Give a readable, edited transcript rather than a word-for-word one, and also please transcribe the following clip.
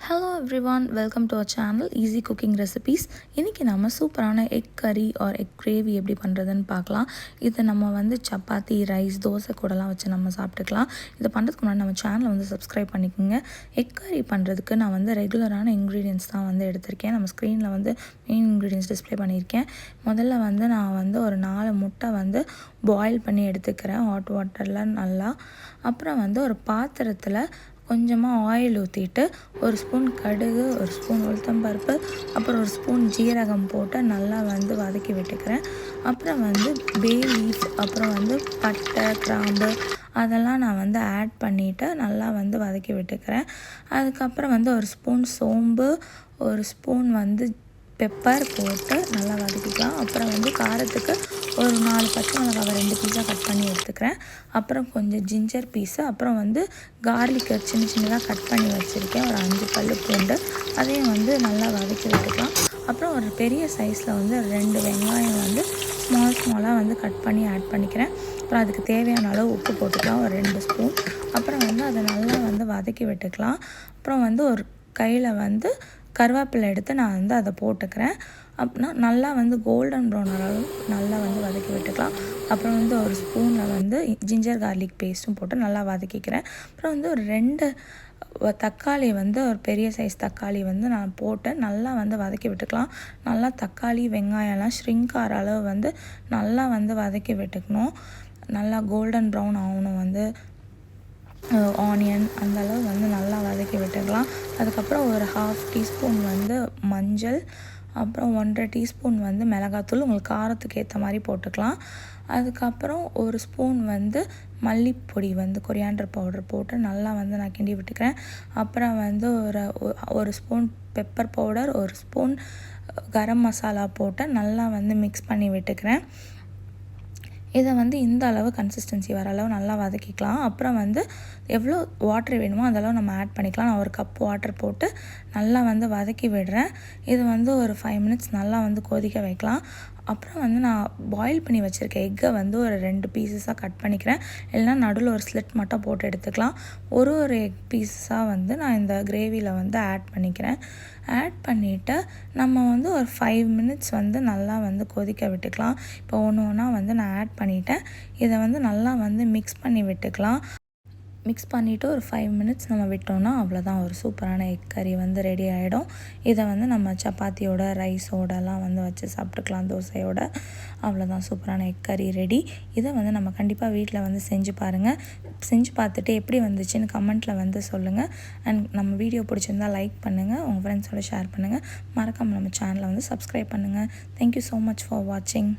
Hello everyone, welcome to our channel Easy Cooking Recipes. இன்னைக்கு நம்ம சூப்பரான எக் கறி ஆர் எக் கிரேவி எப்படி பண்ணுறதுன்னு பார்க்கலாம். இதை நம்ம வந்து சப்பாத்தி ரைஸ் தோசை கூடலாம் வச்சு நம்ம சாப்பிட்டுக்கலாம். இதை பண்ணுறதுக்கு முன்னாடி நம்ம சேனலை வந்து சப்ஸ்கிரைப் பண்ணிக்கோங்க. எக் கறி பண்ணுறதுக்கு நான் வந்து ரெகுலரான இன்க்ரீடியன்ஸ் தான் வந்து எடுத்திருக்கேன். நம்ம ஸ்க்ரீனில் வந்து மெயின் இன்க்ரீடியன்ஸ் டிஸ்பிளே பண்ணியிருக்கேன். முதல்ல வந்து நான் வந்து ஒரு 4 முட்டை வந்து பாயில் பண்ணி எடுத்துக்கிறேன் ஹாட் வாட்டரில் நல்லா. அப்புறம் வந்து ஒரு பாத்திரத்தில் கொஞ்சமாக ஆயில் ஊற்றிட்டு ஒரு ஸ்பூன் கடுகு, ஒரு ஸ்பூன் உளுத்தம்பருப்பு, அப்புறம் ஒரு ஸ்பூன் ஜீரகம் போட்டு நல்லா வந்து வதக்கி விட்டுக்கிறேன். அப்புறம் வந்து பே லீஃப், அப்புறம் வந்து பட்டை கிராம்பு அதெல்லாம் நான் வந்து ஆட் பண்ணிவிட்டு நல்லா வந்து வதக்கி விட்டுக்கிறேன். அதுக்கப்புறம் வந்து ஒரு ஸ்பூன் சோம்பு, ஒரு ஸ்பூன் வந்து பெப்பர் போட்டு நல்லா வதக்கிக்கலாம். அப்புறம் வந்து காரத்துக்கு ஒரு 4 பச்சை மிளகாவை 2 பீஸாக கட் பண்ணி எடுத்துக்கிறேன். அப்புறம் கொஞ்சம் ஜிஞ்சர் பீஸு, அப்புறம் வந்து கார்லிக்கை சின்ன சின்னதாக கட் பண்ணி வச்சுருக்கேன். ஒரு 5 பல் பூண்டு, அதையும் வந்து நல்லா வதக்கி விட்டுக்கலாம். அப்புறம் ஒரு பெரிய சைஸில் வந்து 2 வெங்காயம் வந்து ஸ்மாலாக வந்து கட் பண்ணி ஆட் பண்ணிக்கிறேன். அப்புறம் அதுக்கு தேவையான அளவு உப்பு போட்டுக்கலாம், ஒரு 2 ஸ்பூன். அப்புறம் வந்து அதை நல்லா வந்து வதக்கி விட்டுக்கலாம். அப்புறம் வந்து ஒரு கையில் வந்து கருவேப்பிலை எடுத்து நான் வந்து அதை போட்டுக்கிறேன். அப்படின்னா நல்லா வந்து கோல்டன் ப்ரௌன் அளவு நல்லா வந்து வதக்கி விட்டுக்கலாம். அப்புறம் வந்து ஒரு ஸ்பூனில் வந்து ஜிஞ்சர் கார்லிக் பேஸ்ட்டும் போட்டு நல்லா வதக்கிக்கிறேன். அப்புறம் வந்து ஒரு 2 தக்காளி வந்து ஒரு பெரிய சைஸ் தக்காளி வந்து நான் போட்டு நல்லா வந்து வதக்கி விட்டுக்கலாம். நல்லா தக்காளி வெங்காயம்லாம் ஷ்ரிங்க் ஆகிற அளவு வந்து நல்லா வந்து வதக்கி விட்டுக்கணும். நல்லா கோல்டன் ப்ரௌன் ஆகணும் வந்து ஆனியன் அந்தளவு வந்து நல்லா வதக்கி விட்டுக்கலாம். அதுக்கப்புறம் ஒரு 1/2 டீஸ்பூன் வந்து மஞ்சள், அப்புறம் 1/2 டீஸ்பூன் வந்து மிளகாத்தூள், உங்களுக்கு காரத்துக்கு ஏற்ற மாதிரி போட்டுக்கலாம். அதுக்கப்புறம் ஒரு ஸ்பூன் வந்து மல்லிப்பொடி வந்து கொரியாண்டர் பவுடர் போட்டு நல்லா வந்து நான் கிண்டி விட்டுக்கிறேன். அப்புறம் வந்து ஒரு ஸ்பூன் பெப்பர் பவுடர், ஒரு ஸ்பூன் கரம் மசாலா போட்டு நல்லா வந்து மிக்ஸ் பண்ணி விட்டுக்கிறேன். இதை வந்து இந்த அளவு கன்சிஸ்டன்சி வர அளவு நல்லா வதக்கிக்கலாம். அப்புறம் வந்து எவ்வளோ வாட்டர் வேணுமோ அதெல்லாம் நம்ம ஆட் பண்ணிக்கலாம். நான் ஒரு கப் வாட்டர் போட்டு நல்லா வந்து வதக்கி விடுறேன். இது வந்து ஒரு 5 மினிட்ஸ் நல்லா வந்து கொதிக்க வைக்கலாம். அப்புறம் வந்து நான் பாயில் பண்ணி வச்சுருக்க எக்கை வந்து ஒரு 2 பீசஸாக கட் பண்ணிக்கிறேன். இல்லைனா நடுவில் ஒரு ஸ்லிட் மட்டும் போட்டு எடுத்துக்கலாம். ஒரு எக் பீஸஸாக வந்து நான் இந்த கிரேவியில் வந்து ஆட் பண்ணிக்கிறேன். ஆட் பண்ணிவிட்டு நம்ம வந்து ஒரு 5 மினிட்ஸ் வந்து நல்லா வந்து கொதிக்க விட்டுக்கலாம். இப்போ ஒன்று வந்து நான் ஆட் பண்ணிவிட்டேன். இதை வந்து நல்லா வந்து மிக்ஸ் பண்ணி விட்டுக்கலாம். மிக்ஸ் பண்ணிவிட்டு ஒரு 5 மினிட்ஸ் நம்ம விட்டோம்னா அவ்வளோதான், ஒரு சூப்பரான எக் கறி வந்து ரெடி ஆகிடும். இதை வந்து நம்ம சப்பாத்தியோட ரைஸோடலாம் வந்து வச்சு சாப்பிட்டுக்கலாம், தோசையோட. அவ்வளோதான், சூப்பரான எக் கறி ரெடி. இதை வந்து நம்ம கண்டிப்பாக வீட்டில் வந்து செஞ்சு பாருங்கள். செஞ்சு பார்த்துட்டு எப்படி வந்துச்சுன்னு கமெண்ட்டில் வந்து சொல்லுங்கள். அண்ட் நம்ம வீடியோ பிடிச்சிருந்தால் லைக் பண்ணுங்கள், உங்கள் ஃப்ரெண்ட்ஸோட ஷேர் பண்ணுங்கள். மறக்காமல் நம்ம சேனலை வந்து சப்ஸ்கிரைப் பண்ணுங்கள். தேங்க்யூ ஸோ மச் ஃபார் வாட்சிங்.